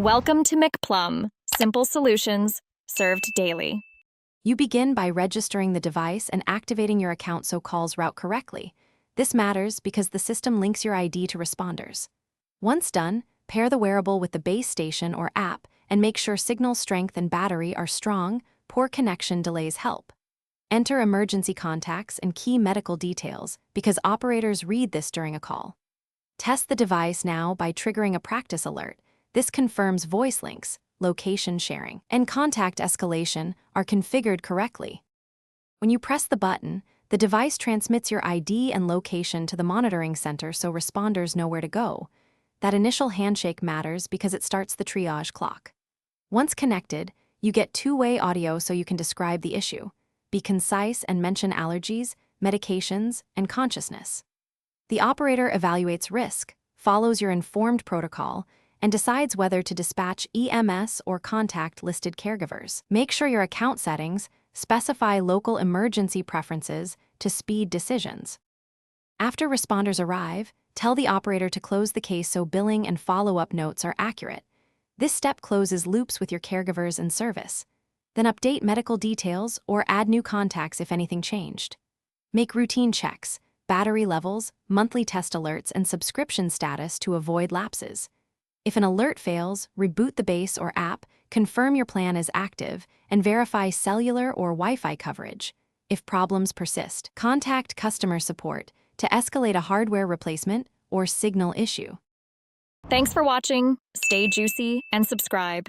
Welcome to McPlum, simple solutions served daily. You begin by registering the device and activating your account so calls route correctly. This matters because the system links your ID to responders. Once done, pair the wearable with the base station or app and make sure signal strength and battery are strong. Poor connection delays help. Enter emergency contacts and key medical details because operators read this during a call. Test the device now by triggering a practice alert. This confirms voice links, location sharing, and contact escalation are configured correctly. When you press the button, the device transmits your ID and location to the monitoring center so responders know where to go. That initial handshake matters because it starts the triage clock. Once connected, you get two-way audio so you can describe the issue. Be concise and mention allergies, medications, and consciousness. The operator evaluates risk, follows your informed protocol, and decides whether to dispatch EMS or contact listed caregivers. Make sure your account settings specify local emergency preferences to speed decisions. After responders arrive, tell the operator to close the case so billing and follow-up notes are accurate. This step closes loops with your caregivers and service. Then update medical details or add new contacts if anything changed. Make routine checks, battery levels, monthly test alerts, and subscription status to avoid lapses. If an alert fails, reboot the base or app, confirm your plan is active, and verify cellular or Wi-Fi coverage. If problems persist, contact customer support to escalate a hardware replacement or signal issue. Thanks for watching. Stay juicy and subscribe.